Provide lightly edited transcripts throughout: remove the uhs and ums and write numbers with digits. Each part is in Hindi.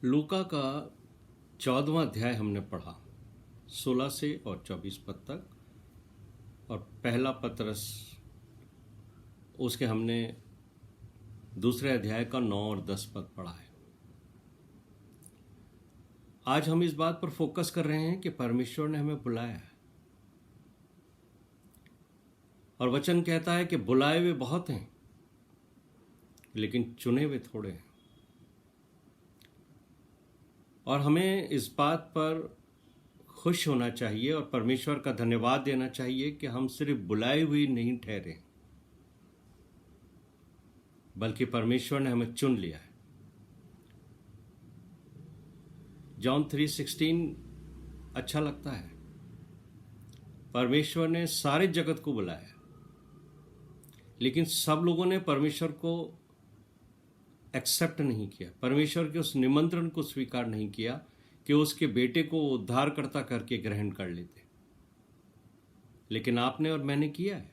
लूका का 14वां अध्याय हमने पढ़ा 16 से और 24 पद तक, और पहला पतरस उसके हमने दूसरे अध्याय का 9 और 10 पद पढ़ा है। आज हम इस बात पर फोकस कर रहे हैं कि परमेश्वर ने हमें बुलाया है, और वचन कहता है कि बुलाए हुए बहुत हैं लेकिन चुने हुए थोड़े हैं। और हमें इस बात पर खुश होना चाहिए और परमेश्वर का धन्यवाद देना चाहिए कि हम सिर्फ बुलाए हुए नहीं ठहरे, बल्कि परमेश्वर ने हमें चुन लिया है। जॉन 3:16 अच्छा लगता है। परमेश्वर ने सारे जगत को बुलाया, लेकिन सब लोगों ने परमेश्वर को एक्सेप्ट नहीं किया, परमेश्वर के उस निमंत्रण को स्वीकार नहीं किया कि उसके बेटे को उद्धारकर्ता करके ग्रहण कर लेते। लेकिन आपने और मैंने किया है,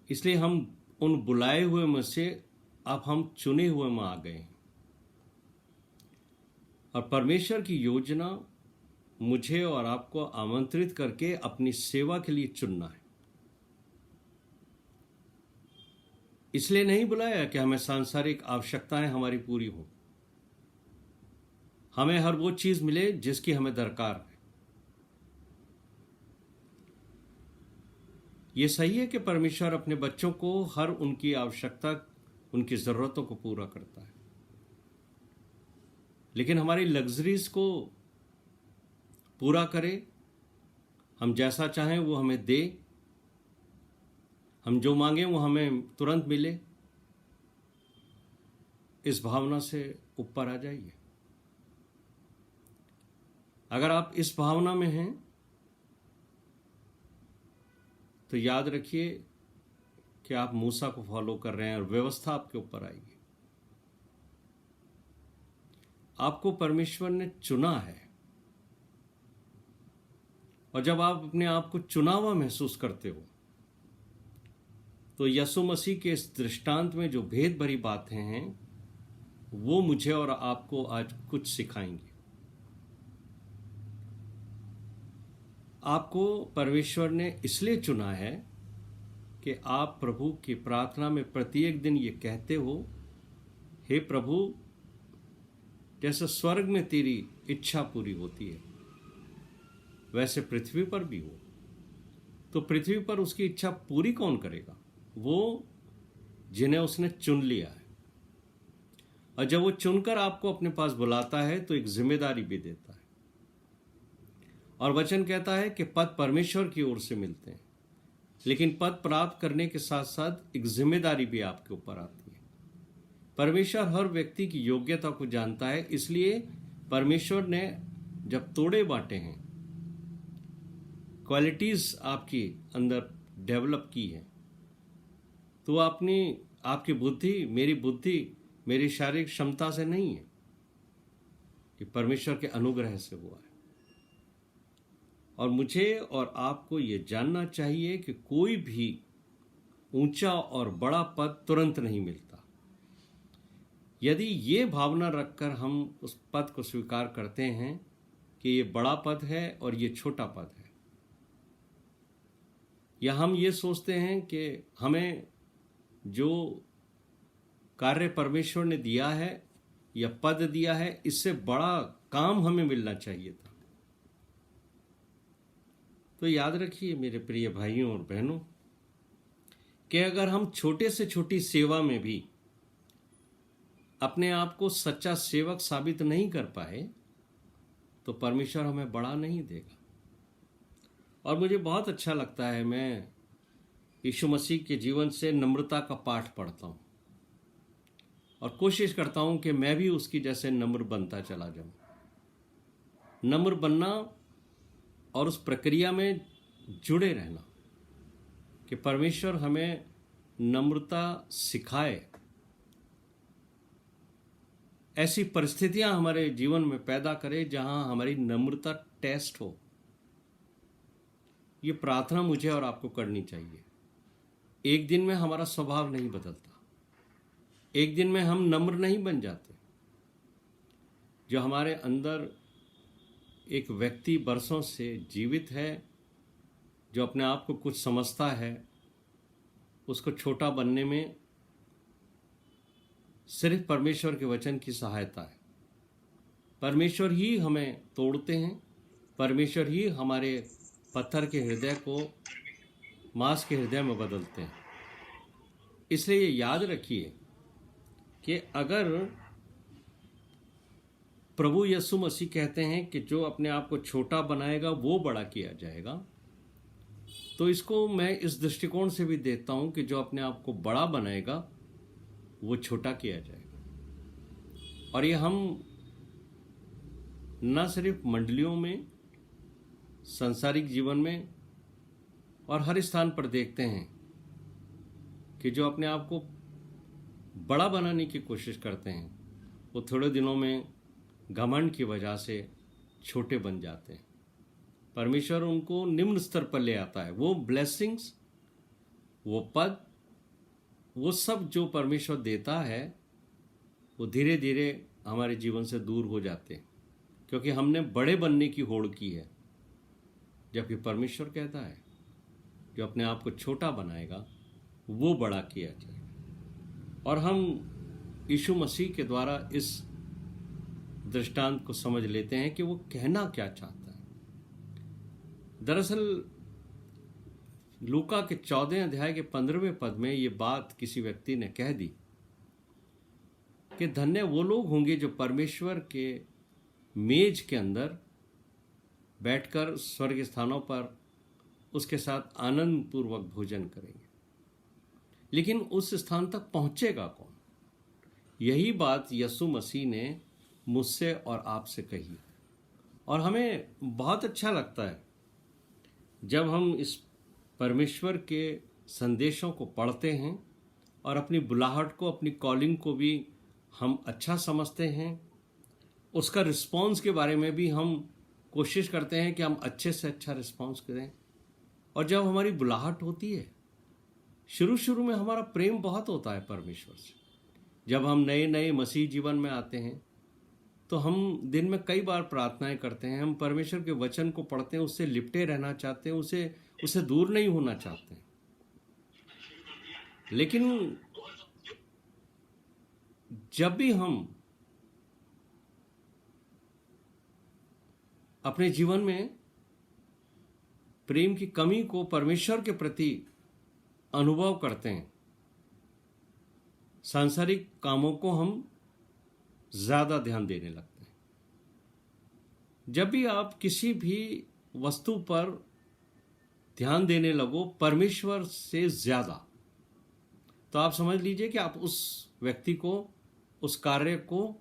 इसलिए हम उन बुलाए हुए में से अब हम चुने हुए में आ गए हैं। और परमेश्वर की योजना मुझे और आपको आमंत्रित करके अपनी सेवा के लिए चुनना है। इसलिए नहीं बुलाया कि हमें सांसारिक आवश्यकताएं हमारी पूरी हों, हमें हर वो चीज मिले जिसकी हमें दरकार है। ये सही है कि परमेश्वर अपने बच्चों को हर उनकी आवश्यकता, उनकी जरूरतों को पूरा करता है, लेकिन हमारी लग्जरीज को पूरा करे, हम जैसा चाहें वो हमें दे, हम जो मांगे वो हमें तुरंत मिले, इस भावना से ऊपर आ जाइए। अगर आप इस भावना में हैं तो याद रखिए कि आप मूसा को फॉलो कर रहे हैं और व्यवस्था आपके ऊपर आएगी। आपको परमेश्वर ने चुना है, और जब आप अपने आप को चुना हुआ महसूस करते हो तो यीशु मसीह के इस दृष्टांत में जो भेद भरी बातें हैं वो मुझे और आपको आज कुछ सिखाएंगे। आपको परमेश्वर ने इसलिए चुना है कि आप प्रभु की प्रार्थना में प्रत्येक दिन ये कहते हो, हे प्रभु, जैसे स्वर्ग में तेरी इच्छा पूरी होती है वैसे पृथ्वी पर भी हो। तो पृथ्वी पर उसकी इच्छा पूरी कौन करेगा? वो जिन्हें उसने चुन लिया है। और जब वो चुनकर आपको अपने पास बुलाता है तो एक जिम्मेदारी भी देता है। और वचन कहता है कि पद परमेश्वर की ओर से मिलते हैं, लेकिन पद प्राप्त करने के साथ साथ एक जिम्मेदारी भी आपके ऊपर आती है। परमेश्वर हर व्यक्ति की योग्यता को जानता है, इसलिए परमेश्वर ने जब तोड़े बांटे हैं, क्वालिटीज आपकी अंदर डेवलप की है, तो आपकी बुद्धि मेरी शारीरिक क्षमता से नहीं है, ये परमेश्वर के अनुग्रह से हुआ है। और मुझे और आपको ये जानना चाहिए कि कोई भी ऊंचा और बड़ा पद तुरंत नहीं मिलता। यदि ये भावना रखकर हम उस पद को स्वीकार करते हैं कि ये बड़ा पद है और ये छोटा पद है, या हम ये सोचते हैं कि हमें जो कार्य परमेश्वर ने दिया है या पद दिया है इससे बड़ा काम हमें मिलना चाहिए था, तो याद रखिए मेरे प्रिय भाइयों और बहनों कि अगर हम छोटे से छोटी सेवा में भी अपने आप को सच्चा सेवक साबित नहीं कर पाए तो परमेश्वर हमें बड़ा नहीं देगा। और मुझे बहुत अच्छा लगता है, मैं यीशु मसीह के जीवन से नम्रता का पाठ पढ़ता हूँ और कोशिश करता हूँ कि मैं भी उसकी जैसे नम्र बनता चला जाऊँ। नम्र बनना और उस प्रक्रिया में जुड़े रहना कि परमेश्वर हमें नम्रता सिखाए, ऐसी परिस्थितियां हमारे जीवन में पैदा करे जहां हमारी नम्रता टेस्ट हो। ये प्रार्थना मुझे और आपको करनी चाहिए। एक दिन में हमारा स्वभाव नहीं बदलता, एक दिन में हम नम्र नहीं बन जाते, जो हमारे अंदर एक व्यक्ति बरसों से जीवित है, जो अपने आप को कुछ समझता है, उसको छोटा बनने में सिर्फ परमेश्वर के वचन की सहायता है। परमेश्वर ही हमें तोड़ते हैं, परमेश्वर ही हमारे पत्थर के हृदय को मांस के हृदय में बदलते हैं। इसलिए ये याद रखिए कि अगर प्रभु यीशु मसीह कहते हैं कि जो अपने आप को छोटा बनाएगा वो बड़ा किया जाएगा, तो इसको मैं इस दृष्टिकोण से भी देता हूं कि जो अपने आप को बड़ा बनाएगा वो छोटा किया जाएगा। और ये हम न सिर्फ मंडलियों में, सांसारिक जीवन में और हर स्थान पर देखते हैं कि जो अपने आप को बड़ा बनाने की कोशिश करते हैं वो थोड़े दिनों में घमंड की वजह से छोटे बन जाते हैं। परमेश्वर उनको निम्न स्तर पर ले आता है। वो ब्लेसिंग्स, वो पद, वो सब जो परमेश्वर देता है वो धीरे धीरे हमारे जीवन से दूर हो जाते हैं, क्योंकि हमने बड़े बनने की होड़ की है। जबकि परमेश्वर कहता है जो अपने आप को छोटा बनाएगा वो बड़ा किया जाएगा। और हम यीशु मसीह के द्वारा इस दृष्टांत को समझ लेते हैं कि वो कहना क्या चाहता है। दरअसल लूका के 14 अध्याय के 15वें पद में ये बात किसी व्यक्ति ने कह दी कि धन्य वो लोग होंगे जो परमेश्वर के मेज के अंदर बैठकर स्वर्ग स्थानों पर उसके साथ आनंद पूर्वक भोजन करेंगे। लेकिन उस स्थान तक पहुंचेगा कौन? यही बात यीशु मसीह ने मुझसे और आपसे कही। और हमें बहुत अच्छा लगता है जब हम इस परमेश्वर के संदेशों को पढ़ते हैं और अपनी बुलाहट को, अपनी कॉलिंग को भी हम अच्छा समझते हैं। उसका रिस्पॉन्स के बारे में भी हम कोशिश करते हैं कि हम अच्छे से अच्छा रिस्पॉन्स करें। और जब हमारी बुलाहट होती है, शुरू में हमारा प्रेम बहुत होता है परमेश्वर से। जब हम नए नए मसीह जीवन में आते हैं तो हम दिन में कई बार प्रार्थनाएं करते हैं, हम परमेश्वर के वचन को पढ़ते हैं, उससे लिपटे रहना चाहते हैं, उसे दूर नहीं होना चाहते हैं। लेकिन जब भी हम अपने जीवन में प्रेम की कमी को परमेश्वर के प्रति अनुभव करते हैं, सांसारिक कामों को हम ज्यादा ध्यान देने लगते हैं। जब भी आप किसी भी वस्तु पर ध्यान देने लगो परमेश्वर से ज्यादा, तो आप समझ लीजिए कि आप उस व्यक्ति को, उस कार्य को,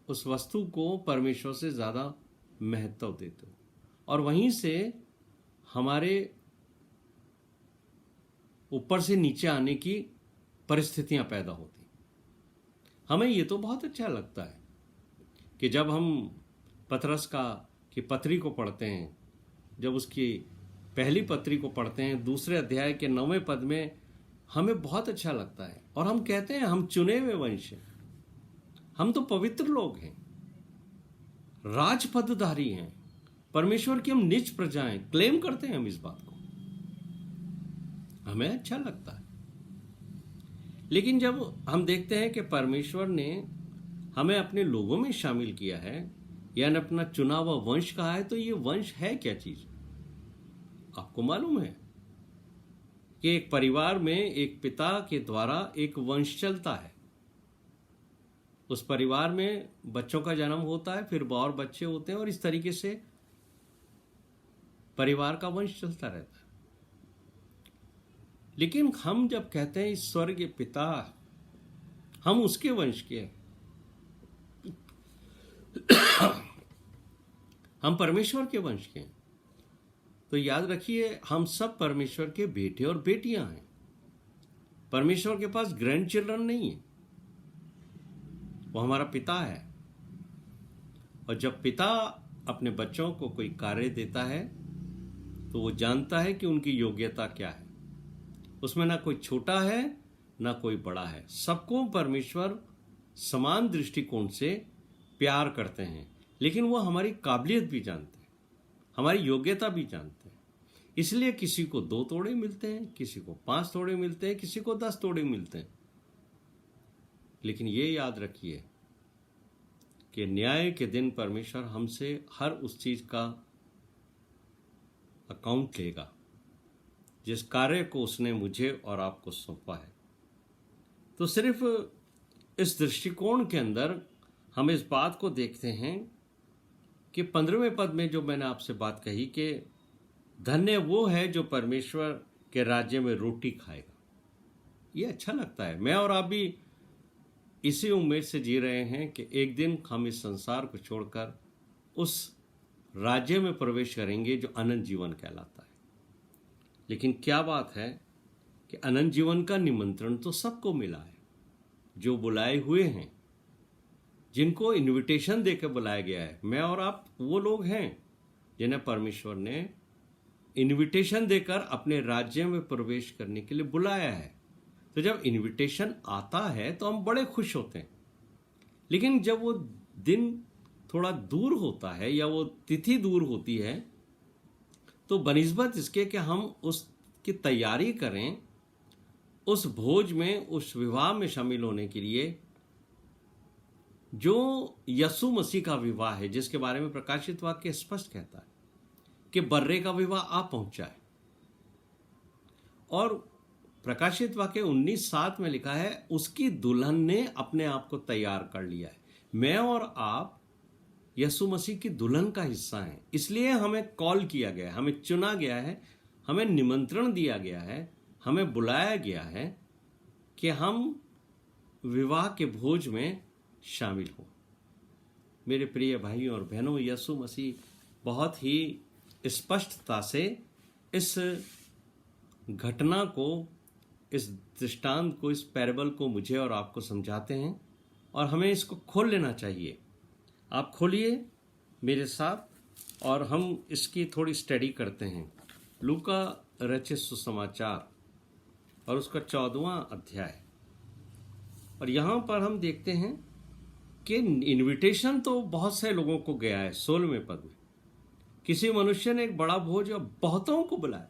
उस वस्तु को परमेश्वर से ज्यादा महत्व देते हो। और वहीं से हमारे ऊपर से नीचे आने की परिस्थितियां पैदा होती। हमें ये तो बहुत अच्छा लगता है कि जब हम पतरस की पत्री को पढ़ते हैं, जब उसकी पहली पत्री को पढ़ते हैं, दूसरे अध्याय के 9वें पद में, हमें बहुत अच्छा लगता है। और हम कहते हैं हम चुने हुए वंश हैं, हम तो पवित्र लोग हैं, राजपदधारी हैं, परमेश्वर की हम निज प्रजा हैं। क्लेम करते हैं हम इस बात को, हमें अच्छा लगता है। लेकिन जब हम देखते हैं कि परमेश्वर ने हमें अपने लोगों में शामिल किया है, यानी अपना चुना हुआ वंश कहा है, तो ये वंश है क्या चीज? आपको मालूम है कि एक परिवार में एक पिता के द्वारा एक वंश चलता है। उस परिवार में बच्चों का जन्म होता है, फिर और बच्चे होते हैं, और इस तरीके से परिवार का वंश चलता रहता है। लेकिन हम जब कहते हैं स्वर्गीय पिता, हम उसके वंश के हैं, हम परमेश्वर के वंश के हैं, तो याद रखिए हम सब परमेश्वर के बेटे और बेटियां हैं। परमेश्वर के पास ग्रैंड चिल्ड्रन नहीं है, वो हमारा पिता है। और जब पिता अपने बच्चों को कोई कार्य देता है तो वो जानता है कि उनकी योग्यता क्या है। उसमें ना कोई छोटा है ना कोई बड़ा है, सबको परमेश्वर समान दृष्टिकोण से प्यार करते हैं, लेकिन वो हमारी काबिलियत भी जानते हैं, हमारी योग्यता भी जानते हैं। इसलिए किसी को 2 तोड़े मिलते हैं, किसी को 5 तोड़े मिलते हैं, किसी को 10 तोड़े मिलते हैं। लेकिन ये याद रखिए कि न्याय के दिन परमेश्वर हमसे हर उस चीज का अकाउंट लेगा जिस कार्य को उसने मुझे और आपको सौंपा है। तो सिर्फ इस दृष्टिकोण के अंदर हम इस बात को देखते हैं कि 15वें पद में जो मैंने आपसे बात कही कि धन्य वो है जो परमेश्वर के राज्य में रोटी खाएगा। ये अच्छा लगता है। मैं और आप भी इसी उम्मीद से जी रहे हैं कि एक दिन हम इस संसार को छोड़कर उस राज्य में प्रवेश करेंगे जो अनंत जीवन कहलाता है। लेकिन क्या बात है कि अनंत जीवन का निमंत्रण तो सबको मिला है, जो बुलाए हुए हैं, जिनको इनविटेशन देकर बुलाया गया है। मैं और आप वो लोग हैं जिन्हें परमेश्वर ने इनविटेशन देकर अपने राज्य में प्रवेश करने के लिए बुलाया है। तो जब इनविटेशन आता है तो हम बड़े खुश होते हैं, लेकिन जब वो दिन थोड़ा दूर होता है या वो तिथि दूर होती है तो बनिस्बत इसके कि हम उसकी तैयारी करें, उस भोज में, उस विवाह में शामिल होने के लिए जो यीशु मसीह का विवाह है, जिसके बारे में प्रकाशित वाक्य स्पष्ट कहता है कि बर्रे का विवाह आ पहुंचा है। और प्रकाशित वाक्य 19:7 में लिखा है उसकी दुल्हन ने अपने आप को तैयार कर लिया है। मैं और आप यीशु मसीह की दुल्हन का हिस्सा हैं, इसलिए हमें कॉल किया गया है, हमें चुना गया है, हमें निमंत्रण दिया गया है, हमें बुलाया गया है कि हम विवाह के भोज में शामिल हो। मेरे प्रिय भाइयों और बहनों, यीशु मसीह बहुत ही स्पष्टता से इस घटना को, इस दृष्टांत को, इस पैराबल को मुझे और आपको समझाते हैं और हमें इसको खोल लेना चाहिए। आप खोलिए मेरे साथ और हम इसकी थोड़ी स्टडी करते हैं। लूका रचित सुसमाचार और उसका 14वां अध्याय। और यहाँ पर हम देखते हैं कि इनविटेशन तो बहुत से लोगों को गया है। 16वें पद में किसी मनुष्य ने एक बड़ा भोज और बहुतों को बुलाया।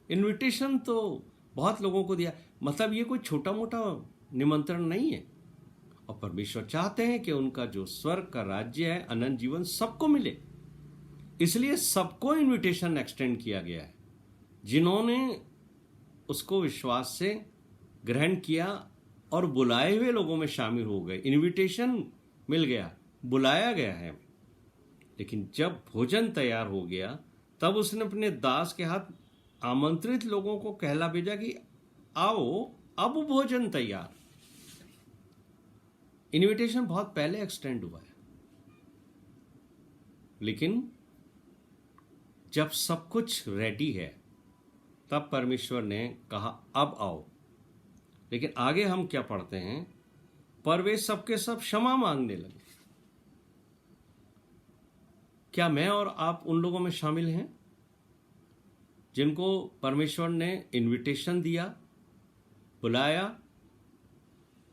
इनविटेशन तो बहुत लोगों को दिया, मतलब ये कोई छोटा मोटा निमंत्रण नहीं है। और परमेश्वर चाहते हैं कि उनका जो स्वर्ग का राज्य है, अनंत जीवन, सबको मिले। इसलिए सबको इनविटेशन एक्सटेंड किया गया है। जिन्होंने उसको विश्वास से ग्रहण किया और बुलाए हुए लोगों में शामिल हो गए, इनविटेशन मिल गया, बुलाया गया है। लेकिन जब भोजन तैयार हो गया तब उसने अपने दास के हाथ आमंत्रित लोगों को कहला भेजा कि आओ, अब भोजन तैयार। इनविटेशन बहुत पहले एक्सटेंड हुआ है, लेकिन जब सब कुछ रेडी है तब परमेश्वर ने कहा अब आओ। लेकिन आगे हम क्या पढ़ते हैं, पर वे सबके सब क्षमा मांगने लगे। क्या मैं और आप उन लोगों में शामिल हैं जिनको परमेश्वर ने इनविटेशन दिया, बुलाया?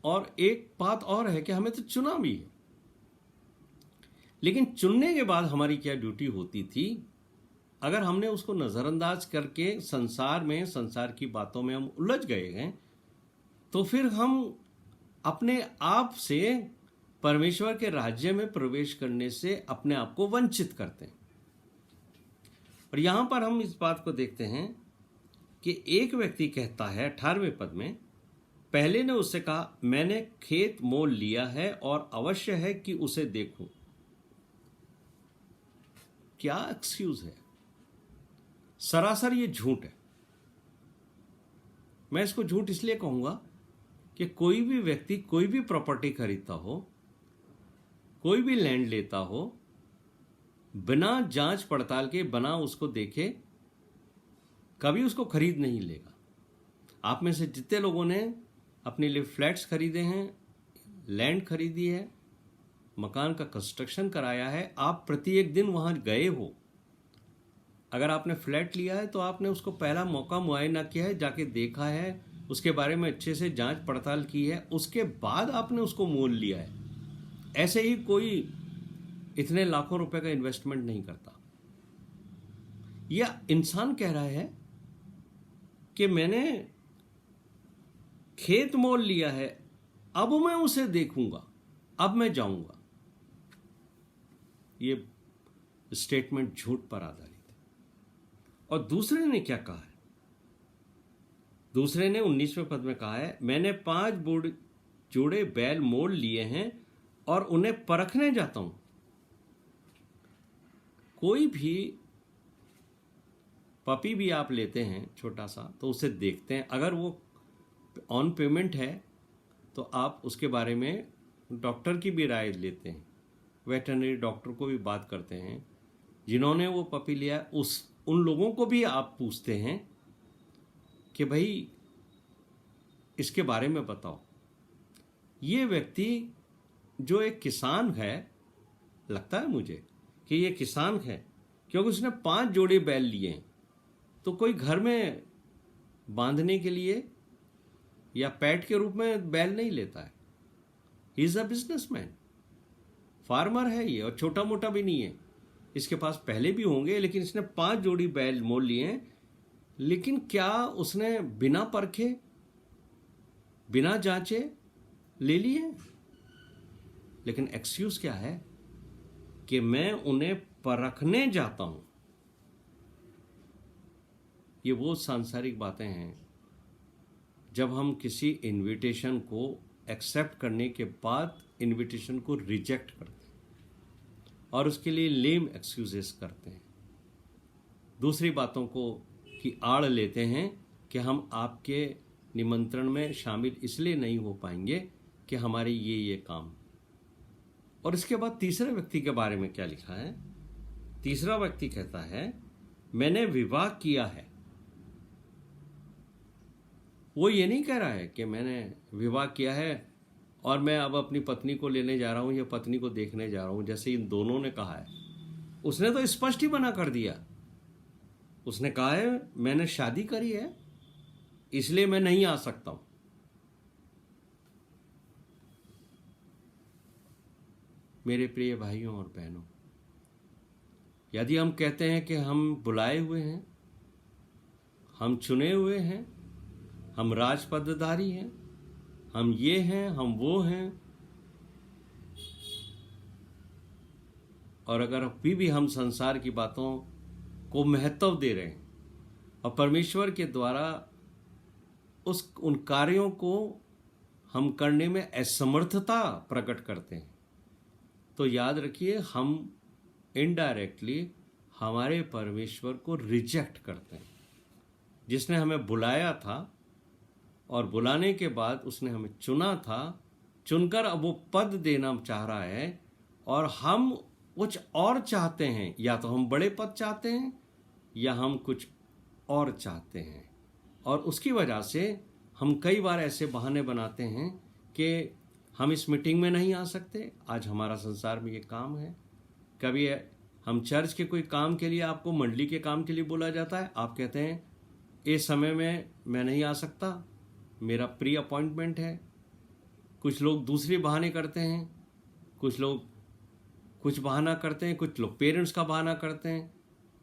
और एक बात और है कि हमें तो चुना भी है, लेकिन चुनने के बाद हमारी क्या ड्यूटी होती थी? अगर हमने उसको नजरअंदाज करके संसार में, संसार की बातों में हम उलझ गए हैं, तो फिर हम अपने आप से परमेश्वर के राज्य में प्रवेश करने से अपने आप को वंचित करते हैं। और यहां पर हम इस बात को देखते हैं कि एक व्यक्ति कहता है 18वें पद में, पहले ने उससे कहा मैंने खेत मोल लिया है और अवश्य है कि उसे देखूं। क्या एक्सक्यूज है? सरासर ये झूठ है। मैं इसको झूठ इसलिए कहूंगा कि कोई भी व्यक्ति कोई भी प्रॉपर्टी खरीदता हो, कोई भी लैंड लेता हो, बिना जांच पड़ताल के, बिना उसको देखे कभी उसको खरीद नहीं लेगा। आप में से जितने लोगों ने अपने लिए फ्लैट्स खरीदे हैं, लैंड खरीदी है, मकान का कंस्ट्रक्शन कराया है, आप प्रत्येक दिन वहां गए हो। अगर आपने फ्लैट लिया है तो आपने उसको पहला मौका मुआयना किया है, जाके देखा है, उसके बारे में अच्छे से जांच पड़ताल की है, उसके बाद आपने उसको मोल लिया है। ऐसे ही कोई इतने लाखों रुपए का इन्वेस्टमेंट नहीं करता। यह इंसान कह रहा है कि मैंने खेत मोल लिया है, अब मैं उसे देखूंगा, अब मैं जाऊंगा। ये स्टेटमेंट झूठ पर आधारित है। और दूसरे ने क्या कहा है? दूसरे ने 19वें पद में कहा है, मैंने 5 जोड़े बैल मोल लिए हैं और उन्हें परखने जाता हूं। कोई भी पपी भी आप लेते हैं छोटा सा, तो उसे देखते हैं, अगर वो ऑन पेमेंट है तो आप उसके बारे में डॉक्टर की भी राय लेते हैं, वेटरनरी डॉक्टर को भी बात करते हैं जिन्होंने वो पपी लिया। उन लोगों को भी आप पूछते हैं कि भाई इसके बारे में बताओ। ये व्यक्ति जो एक किसान है, लगता है मुझे कि ये किसान है, क्योंकि उसने 5 जोड़े बैल लिए हैं। तो कोई घर में बांधने के लिए या पेट के रूप में बैल नहीं लेता है। He is a businessman, farmer है ये, और छोटा मोटा भी नहीं है। इसके पास पहले भी होंगे, लेकिन इसने 5 जोड़ी बैल मोल लिए हैं। लेकिन क्या उसने बिना परखे, बिना जांचे ले लिए? लेकिन एक्सक्यूज क्या है कि मैं उन्हें परखने जाता हूं। ये वो सांसारिक बातें हैं जब हम किसी इनविटेशन को एक्सेप्ट करने के बाद इनविटेशन को रिजेक्ट करते हैं और उसके लिए लेम एक्सक्यूजेस करते हैं, दूसरी बातों को की आड़ लेते हैं कि हम आपके निमंत्रण में शामिल इसलिए नहीं हो पाएंगे कि हमारे ये काम। और इसके बाद तीसरे व्यक्ति के बारे में क्या लिखा है? तीसरा व्यक्ति कहता है, मैंने विवाह किया है। वो ये नहीं कह रहा है कि मैंने विवाह किया है और मैं अब अपनी पत्नी को लेने जा रहा हूं या पत्नी को देखने जा रहा हूं, जैसे इन दोनों ने कहा है। उसने तो स्पष्ट ही मना कर दिया। उसने कहा है मैंने शादी करी है, इसलिए मैं नहीं आ सकता हूं। मेरे प्रिय भाइयों और बहनों, यदि हम कहते हैं कि हम बुलाए हुए हैं, हम चुने हुए हैं, हम राजपदधारी हैं, हम ये हैं, हम वो हैं, और अगर अभी भी हम संसार की बातों को महत्व दे रहे हैं और परमेश्वर के द्वारा उन कार्यों को हम करने में असमर्थता प्रकट करते हैं, तो याद रखिए हम इनडायरेक्टली हमारे परमेश्वर को रिजेक्ट करते हैं, जिसने हमें बुलाया था और बुलाने के बाद उसने हमें चुना था। चुनकर अब वो पद देना चाह रहा है और हम कुछ और चाहते हैं, या तो हम बड़े पद चाहते हैं या हम कुछ और चाहते हैं। और उसकी वजह से हम कई बार ऐसे बहाने बनाते हैं कि हम इस मीटिंग में नहीं आ सकते, आज हमारा संसार में ये काम है। कभी हम चर्च के कोई काम के लिए, आपको मंडली के काम के लिए बोला जाता है, आप कहते हैं इस समय में मैं नहीं आ सकता, मेरा प्री अपॉइंटमेंट है। कुछ लोग दूसरे बहाने करते हैं, कुछ लोग कुछ बहाना करते हैं, कुछ लोग पेरेंट्स का बहाना करते हैं,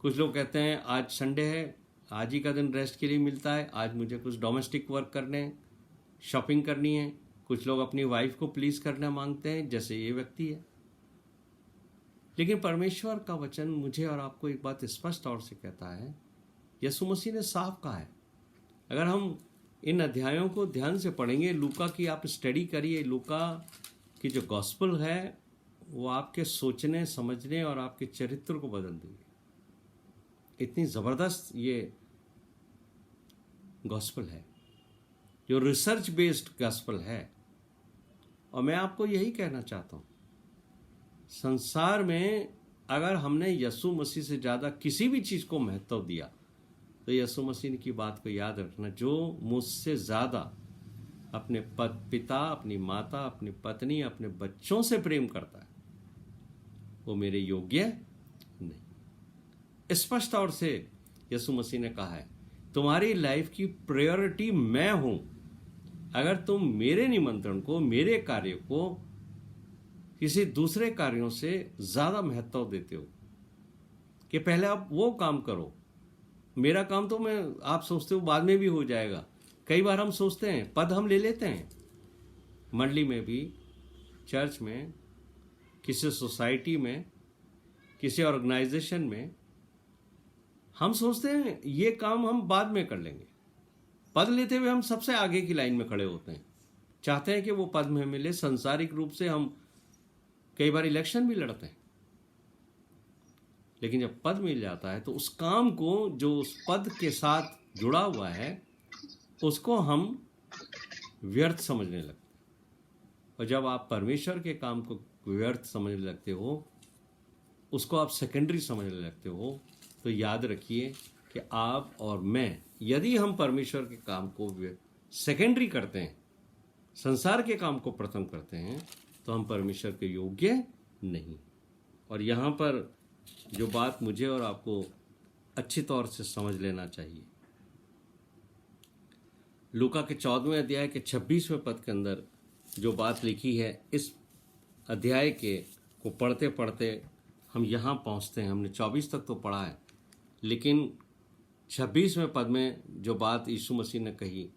कुछ लोग कहते हैं आज संडे है, आज ही का दिन रेस्ट के लिए मिलता है, आज मुझे कुछ डोमेस्टिक वर्क करने हैं, शॉपिंग करनी है। कुछ लोग अपनी वाइफ को प्लीज करना मांगते हैं, जैसे ये व्यक्ति है। लेकिन परमेश्वर का वचन मुझे और आपको एक बात स्पष्ट तौर से कहता है, यीशु मसीह ने साफ कहा है। अगर हम इन अध्यायों को ध्यान से पढ़ेंगे, लूका की आप स्टडी करिए, लूका की जो गॉस्पेल है वो आपके सोचने समझने और आपके चरित्र को बदल देगी। इतनी जबरदस्त ये गॉस्पेल है, जो रिसर्च बेस्ड गॉस्पेल है। और मैं आपको यही कहना चाहता हूं, संसार में अगर हमने यीशु मसीह से ज्यादा किसी भी चीज को महत्व दिया, तो यीशु मसीह की बात को याद रखना, जो मुझसे ज्यादा अपने पिता, अपनी माता, अपनी पत्नी, अपने बच्चों से प्रेम करता है, वो मेरे योग्य नहीं। स्पष्ट तौर से यीशु मसीह ने कहा है, तुम्हारी लाइफ की प्रायोरिटी मैं हूं। अगर तुम मेरे निमंत्रण को, मेरे कार्य को किसी दूसरे कार्यों से ज्यादा महत्व देते हो कि पहले आप वो काम करो, मेरा काम तो मैं आप सोचते हो बाद में भी हो जाएगा। कई बार हम सोचते हैं, पद हम ले लेते हैं, मंडली में भी, चर्च में, किसी सोसाइटी में, किसी ऑर्गेनाइजेशन में, हम सोचते हैं ये काम हम बाद में कर लेंगे। पद लेते हुए हम सबसे आगे की लाइन में खड़े होते हैं, चाहते हैं कि वो पद में मिले। सांसारिक रूप से हम कई बार इलेक्शन भी लड़ते हैं, लेकिन जब पद मिल जाता है तो उस काम को जो उस पद के साथ जुड़ा हुआ है उसको हम व्यर्थ समझने लगते हैं। और जब आप परमेश्वर के काम को व्यर्थ समझने लगते हो, उसको आप सेकेंडरी समझने लगते हो, तो याद रखिए कि आप और मैं, यदि हम परमेश्वर के काम को सेकेंडरी करते हैं, संसार के काम को प्रथम करते हैं, तो हम परमेश्वर के योग्य नहीं। और यहाँ पर जो बात मुझे और आपको अच्छी तौर से समझ लेना चाहिए, लूका के 14वें अध्याय के 26वें पद के अंदर जो बात लिखी है, इस अध्याय के को पढ़ते पढ़ते हम यहाँ पहुँचते हैं। हमने 24 तक तो पढ़ा है, लेकिन 26वें पद में जो बात यीशु मसीह ने कही,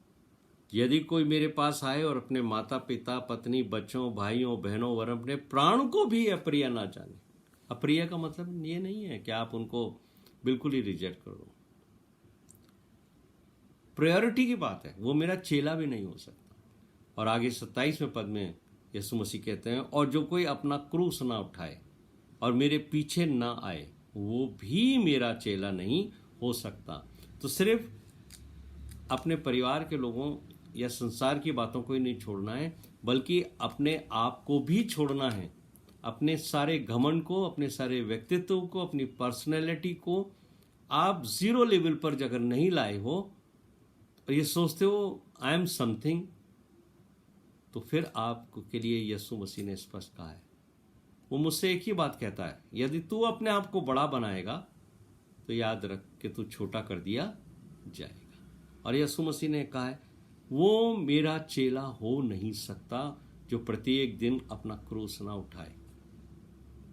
यदि कोई मेरे पास आए और अपने माता पिता, पत्नी, बच्चों, भाइयों, बहनों व अपने प्राण को भी अप्रिय ना जाने। अप्रिय का मतलब ये नहीं है कि आप उनको बिल्कुल ही रिजेक्ट कर दो, प्रायोरिटी की बात है, वो मेरा चेला भी नहीं हो सकता। और आगे 27वें पद में यीशु मसीह कहते हैं, और जो कोई अपना क्रूस ना उठाए और मेरे पीछे ना आए, वो भी मेरा चेला नहीं हो सकता। तो सिर्फ अपने परिवार के लोगों या संसार की बातों को ही नहीं छोड़ना है, बल्कि अपने आप को भी छोड़ना है। अपने सारे घमंड को, अपने सारे व्यक्तित्व को, अपनी पर्सनैलिटी को आप जीरो लेवल पर अगर नहीं लाए हो और ये सोचते हो आई एम समथिंग, तो फिर आपको के लिए यीशु मसीह ने स्पष्ट कहा है, वो मुझसे एक ही बात कहता है, यदि तू अपने आप को बड़ा बनाएगा तो याद रख कि तू छोटा कर दिया जाएगा। और यीशु मसीह ने कहा है, वो मेरा चेला हो नहीं सकता जो प्रत्येक दिन अपना क्रूस ना उठाए,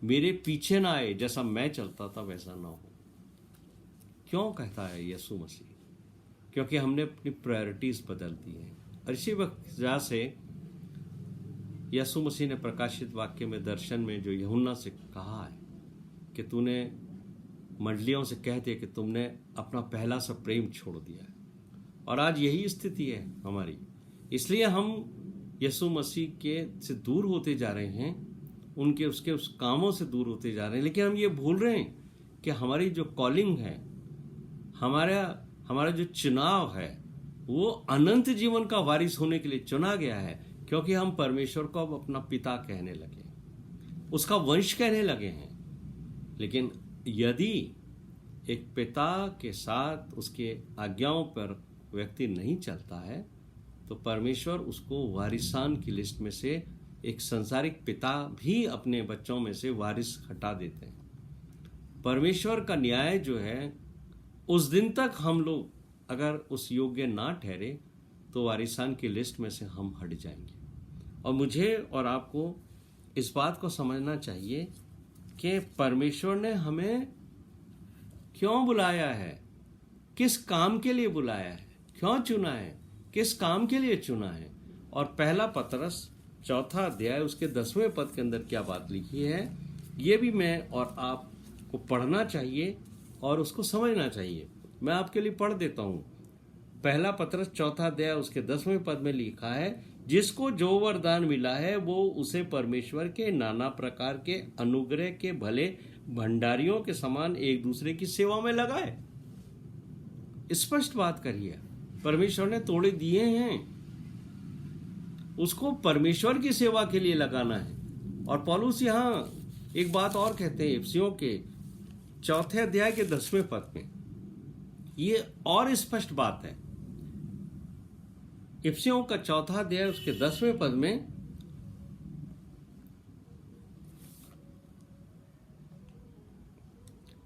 मेरे पीछे ना आए, जैसा मैं चलता था वैसा ना हो। क्यों कहता है यीशु मसीह? क्योंकि हमने अपनी प्रायोरिटीज बदल दी हैं। और इसी वजह से यीशु मसीह ने प्रकाशित वाक्य में, दर्शन में जो यूहन्ना से कहा है कि तूने मंडलियों से कह दे कि तुमने अपना पहला सा प्रेम छोड़ दिया है। और आज यही स्थिति है हमारी, इसलिए हम यीशु मसीह के से दूर होते जा रहे हैं, उनके उसके उस कामों से दूर होते जा रहे हैं। लेकिन हम ये भूल रहे हैं कि हमारी जो कॉलिंग है, हमारा जो चुनाव है, वो अनंत जीवन का वारिस होने के लिए चुना गया है। क्योंकि हम परमेश्वर को अब अपना पिता कहने लगे, उसका वंश कहने लगे हैं। लेकिन यदि एक पिता के साथ उसके आज्ञाओं पर व्यक्ति नहीं चलता है, तो परमेश्वर उसको वारिसान की लिस्ट में से, एक संसारिक पिता भी अपने बच्चों में से वारिस हटा देते हैं। परमेश्वर का न्याय जो है, उस दिन तक हम लोग अगर उस योग्य ना ठहरे तो वारिसान की लिस्ट में से हम हट जाएंगे। और मुझे और आपको इस बात को समझना चाहिए कि परमेश्वर ने हमें क्यों बुलाया है, किस काम के लिए बुलाया है, क्यों चुना है, किस काम के लिए चुना है। और पहला पतरस 4 अध्याय उसके 10वें पद के अंदर क्या बात लिखी है, ये भी मैं और आपको पढ़ना चाहिए और उसको समझना चाहिए। मैं आपके लिए पढ़ देता हूं। पहला पतरस 4 अध्याय उसके 10वें पद में लिखा है, जिसको जो वरदान मिला है वो उसे परमेश्वर के नाना प्रकार के अनुग्रह के भले भंडारियों के समान एक दूसरे की सेवा में लगाए। स्पष्ट बात करिए, परमेश्वर ने तोड़े दिए हैं, उसको परमेश्वर की सेवा के लिए लगाना है। और पौलुस यहाँ एक बात और कहते हैं, इफिसियों के 4 अध्याय के 10वें पद में, ये और स्पष्ट बात है। इफिसियों का 4 अध्याय उसके 10वें पद में,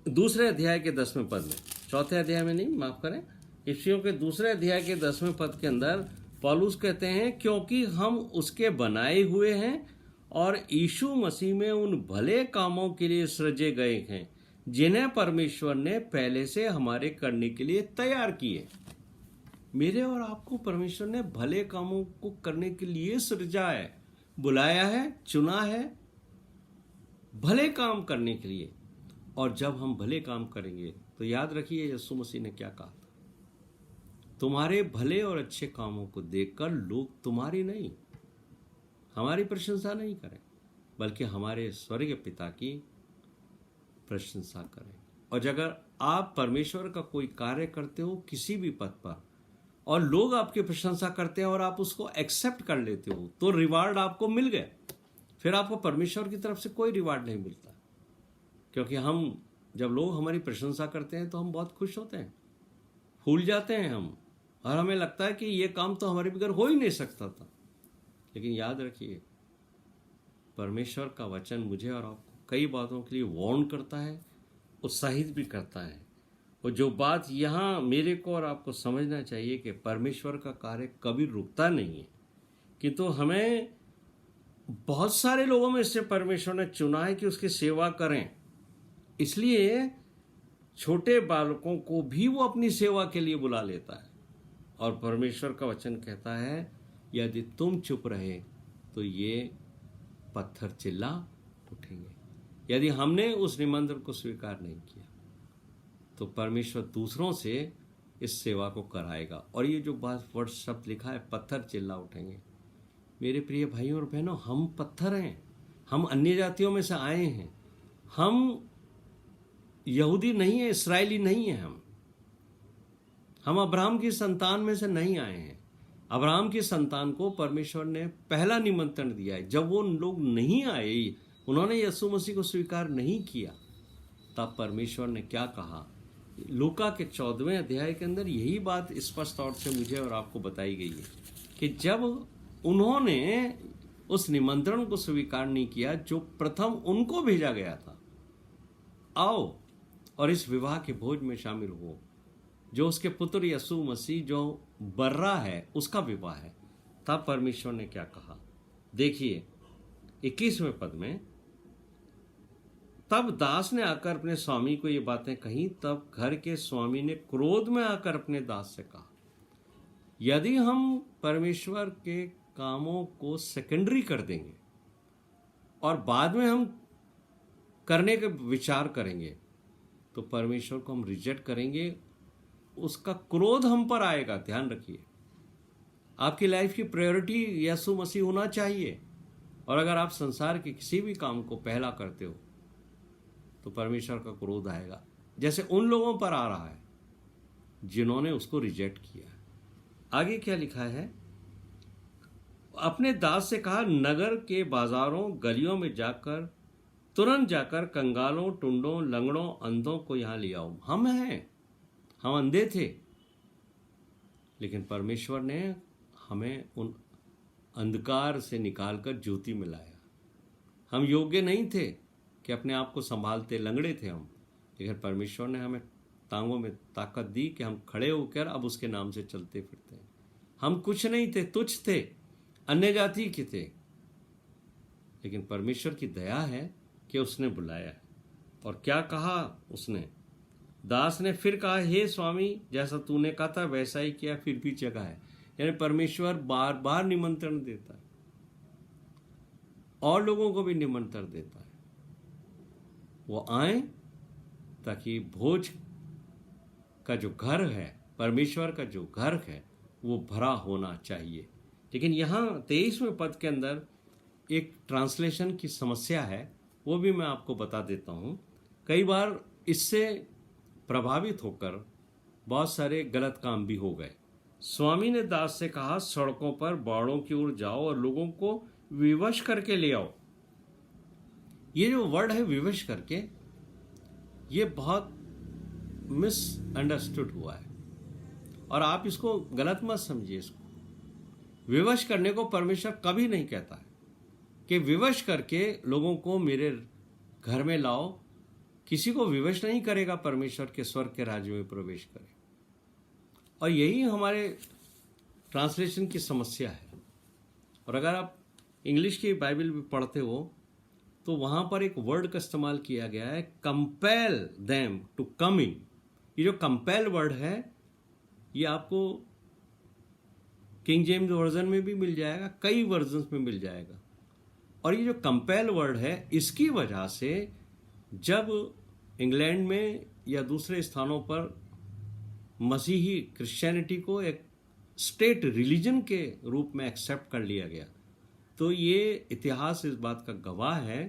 दूसरे अध्याय के 10वें पद में, 4 अध्याय में नहीं, माफ करें, इफिसियों के 2 अध्याय के 10वें पद के अंदर पौलुस कहते हैं, क्योंकि हम उसके बनाए हुए हैं और यीशु मसीह में उन भले कामों के लिए सृजे गए हैं जिन्हें परमेश्वर ने पहले से हमारे करने के लिए तैयार किए। मेरे और आपको परमेश्वर ने भले कामों को करने के लिए सृजा है, बुलाया है, चुना है भले काम करने के लिए। और जब हम भले काम करेंगे तो याद रखिए यीशु मसीह ने क्या कहा था, तुम्हारे भले और अच्छे कामों को देखकर लोग तुम्हारी नहीं, हमारी प्रशंसा नहीं करें, बल्कि हमारे स्वर्गीय पिता की प्रशंसा करें। और अगर आप परमेश्वर का कोई कार्य करते हो किसी भी पद पर और लोग आपकी प्रशंसा करते हैं और आप उसको एक्सेप्ट कर लेते हो, तो रिवार्ड आपको मिल गया। फिर आपको परमेश्वर की तरफ से कोई रिवार्ड नहीं मिलता, क्योंकि हम जब लोग हमारी प्रशंसा करते हैं तो हम बहुत खुश होते हैं, फूल जाते हैं हम, और हमें लगता है कि ये काम तो हमारे बगैर हो ही नहीं सकता था। लेकिन याद रखिए परमेश्वर का वचन मुझे और आपको कई बातों के लिए वार्न करता है, उत्साहित भी करता है। और जो बात यहाँ मेरे को और आपको समझना चाहिए कि परमेश्वर का कार्य कभी रुकता नहीं है, किंतु हमें बहुत सारे लोगों में से परमेश्वर ने चुना है कि उसकी सेवा करें। इसलिए छोटे बालकों को भी वो अपनी सेवा के लिए बुला लेता है। और परमेश्वर का वचन कहता है यदि तुम चुप रहे तो ये पत्थर चिल्ला उठेंगे। यदि हमने उस निमंत्रण को स्वीकार नहीं किया तो परमेश्वर दूसरों से इस सेवा को कराएगा। और ये जो बात वर्ड शब्द लिखा है पत्थर चिल्ला उठेंगे, मेरे प्रिय भाइयों और बहनों, हम पत्थर हैं, हम अन्य जातियों में से आए हैं, हम यहूदी नहीं है, इस्राएली नहीं है, हम अब्राहम की संतान में से नहीं आए हैं। अब्राहम की संतान को परमेश्वर ने पहला निमंत्रण दिया है। जब वो लोग नहीं आए, उन्होंने यीशु मसीह को स्वीकार नहीं किया, तब परमेश्वर ने क्या कहा, लूका के 14वें अध्याय के अंदर यही बात स्पष्ट तौर से मुझे और आपको बताई गई है कि जब उन्होंने उस निमंत्रण को स्वीकार नहीं किया जो प्रथम उनको भेजा गया था, आओ और इस विवाह के भोज में शामिल हो, जो उसके पुत्र यीशु मसीह जो बर्रा है उसका विवाह है, तब परमेश्वर ने क्या कहा, देखिए 21वें पद में, तब दास ने आकर अपने स्वामी को ये बातें कही। तब घर के स्वामी ने क्रोध में आकर अपने दास से कहा, यदि हम परमेश्वर के कामों को सेकेंडरी कर देंगे और बाद में हम करने का विचार करेंगे तो परमेश्वर को हम रिजेक्ट करेंगे, उसका क्रोध हम पर आएगा। ध्यान रखिए, आपकी लाइफ की प्रायोरिटी यीशु मसीह होना चाहिए। और अगर आप संसार के किसी भी काम को पहला करते हो तो परमेश्वर का क्रोध आएगा, जैसे उन लोगों पर आ रहा है जिन्होंने उसको रिजेक्ट किया। आगे क्या लिखा है, अपने दास से कहा, नगर के बाजारों गलियों में जाकर तुरंत जाकर कंगालों, टुंडों, लंगड़ों, अंधों को यहां ले आओ। हम हैं, हम अंधे थे, लेकिन परमेश्वर ने हमें उन अंधकार से निकालकर ज्योति में लाया। हम योग्य नहीं थे कि अपने आप को संभालते, लंगड़े थे हम, लेकिन परमेश्वर ने हमें टांगों में ताकत दी कि हम खड़े होकर अब उसके नाम से चलते फिरते हैं। हम कुछ नहीं थे, तुच्छ थे, अन्य जाति के थे, लेकिन परमेश्वर की दया है कि उसने बुलाया है। और क्या कहा उसने, दास ने फिर कहा, हे स्वामी, जैसा तूने कहा था वैसा ही किया, फिर भी जगह है। यानी परमेश्वर बार बार निमंत्रण देता है और लोगों को भी निमंत्रण देता है, वो आए ताकि भोज का जो घर है, परमेश्वर का जो घर है, वो भरा होना चाहिए। लेकिन यहाँ 23वें पद के अंदर एक ट्रांसलेशन की समस्या है, वो भी मैं आपको बता देता हूँ। कई बार इससे प्रभावित होकर बहुत सारे गलत काम भी हो गए। स्वामी ने दास से कहा, सड़कों पर बाड़ों की ओर जाओ और लोगों को विवश करके ले आओ। ये जो वर्ड है विवश करके, ये बहुत मिसअंडरस्टूड हुआ है और आप इसको गलत मत समझिए। इसको विवश करने को परमेश्वर कभी नहीं कहता है कि विवश करके लोगों को मेरे घर में लाओ। किसी को विवश नहीं करेगा परमेश्वर के स्वर्ग के राज्य में प्रवेश करे। और यही हमारे ट्रांसलेशन की समस्या है। और अगर आप इंग्लिश की बाइबल भी पढ़ते हो तो वहाँ पर एक वर्ड का इस्तेमाल किया गया है, कंपेल देम टू कम इन। ये जो कंपेल वर्ड है ये आपको किंग जेम्स वर्जन में भी मिल जाएगा, कई वर्जन में मिल जाएगा। और ये जो कंपेल वर्ड है इसकी वजह से जब इंग्लैंड में या दूसरे स्थानों पर मसीही क्रिश्चियनिटी को एक स्टेट रिलीजन के रूप में एक्सेप्ट कर लिया गया, तो ये इतिहास इस बात का गवाह है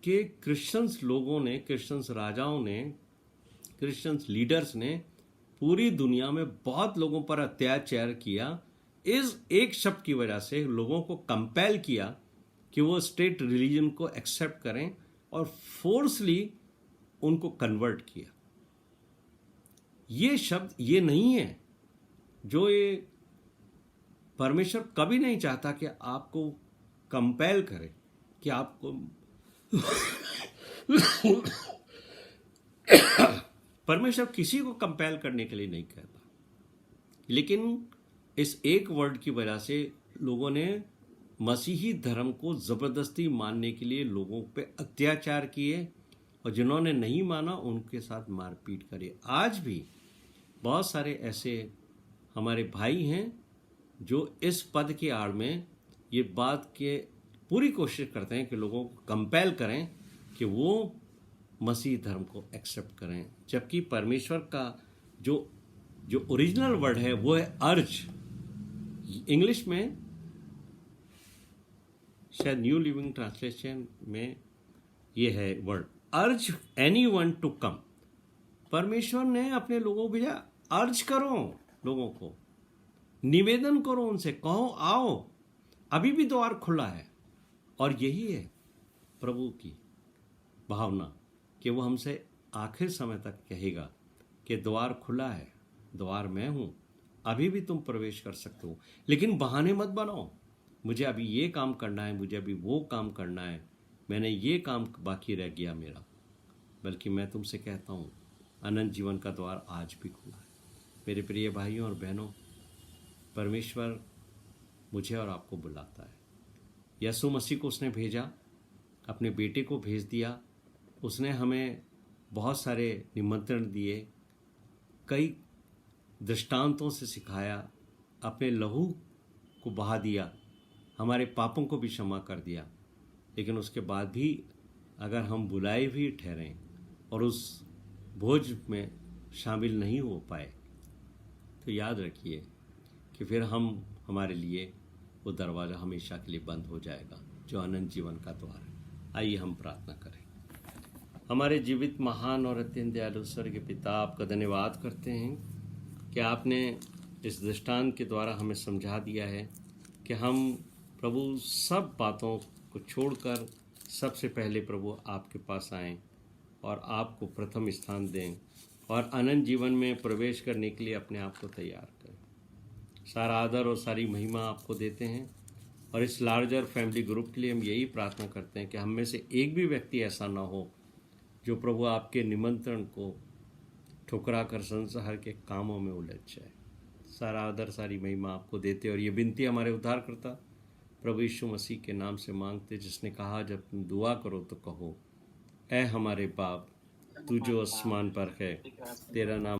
कि क्रिश्चियंस लोगों ने, क्रिश्चियंस राजाओं ने, क्रिश्चियंस लीडर्स ने पूरी दुनिया में बहुत लोगों पर अत्याचार किया। इस एक शब्द की वजह से लोगों को कंपेल किया कि वो स्टेट रिलीजन को एक्सेप्ट करें और फोर्सली उनको कन्वर्ट किया। ये शब्द ये नहीं है जो ये परमेश्वर कभी नहीं चाहता कि आपको कंपेल करे, कि आपको परमेश्वर किसी को कंपेल करने के लिए नहीं कहता, लेकिन इस एक वर्ड की वजह से लोगों ने मसीही धर्म को जबरदस्ती मानने के लिए लोगों पे अत्याचार किए और जिन्होंने नहीं माना उनके साथ मारपीट करी। आज भी बहुत सारे ऐसे हमारे भाई हैं जो इस पद की आड़ में ये बात के पूरी कोशिश करते हैं कि लोगों को कंपेल करें कि वो मसीह धर्म को एक्सेप्ट करें, जबकि परमेश्वर का जो ओरिजिनल वर्ड है वो है अर्ज। इंग्लिश में शायद न्यू लिविंग ट्रांसलेशन में ये है वर्ड, अर्ज एनीवन टू कम। परमेश्वर ने अपने लोगों को भेजा, अर्ज करो लोगों को, निवेदन करो उनसे, कहो आओ, अभी भी द्वार खुला है। और यही है प्रभु की भावना कि वो हमसे आखिर समय तक कहेगा कि द्वार खुला है, द्वार मैं हूं, अभी भी तुम प्रवेश कर सकते हो। लेकिन बहाने मत बनाओ, मुझे अभी ये काम करना है, मुझे अभी वो काम करना है, मैंने ये काम बाकी रह गया मेरा। बल्कि मैं तुमसे कहता हूँ अनंत जीवन का द्वार आज भी खुला है। मेरे प्रिय भाइयों और बहनों, परमेश्वर मुझे और आपको बुलाता है। यीशु मसीह को उसने भेजा, अपने बेटे को भेज दिया, उसने हमें बहुत सारे निमंत्रण दिए, कई दृष्टांतों से सिखाया, अपने लहू को बहा दिया, हमारे पापों को भी क्षमा कर दिया। लेकिन उसके बाद भी अगर हम बुलाए भी ठहरें और उस भोज में शामिल नहीं हो पाए तो याद रखिए कि फिर हमारे लिए वो दरवाज़ा हमेशा के लिए बंद हो जाएगा जो अनंत जीवन का द्वार है। आइए हम प्रार्थना करें। हमारे जीवित महान और अत्यंत दयालु स्वर्गीय पिता, आपका धन्यवाद करते हैं कि आपने इस दृष्टांत के द्वारा हमें समझा दिया है कि हम प्रभु सब बातों को छोड़कर सबसे पहले प्रभु आपके पास आएं और आपको प्रथम स्थान दें और अनंत जीवन में प्रवेश करने के लिए अपने आप को तैयार करें। सारा आदर और सारी महिमा आपको देते हैं और इस लार्जर फैमिली ग्रुप के लिए हम यही प्रार्थना करते हैं कि हम में से एक भी व्यक्ति ऐसा ना हो जो प्रभु आपके निमंत्रण को ठुकरा कर संसार के कामों में उलझ जाए। सारा आदर सारी महिमा आपको देते और ये विनती हमारे उद्धारकर्ता प्रभु यीशु मसीह के नाम से मांगते, जिसने कहा जब तुम दुआ करो तो कहो, ऐ हमारे बाप तू जो आसमान पर है, तेरा नाम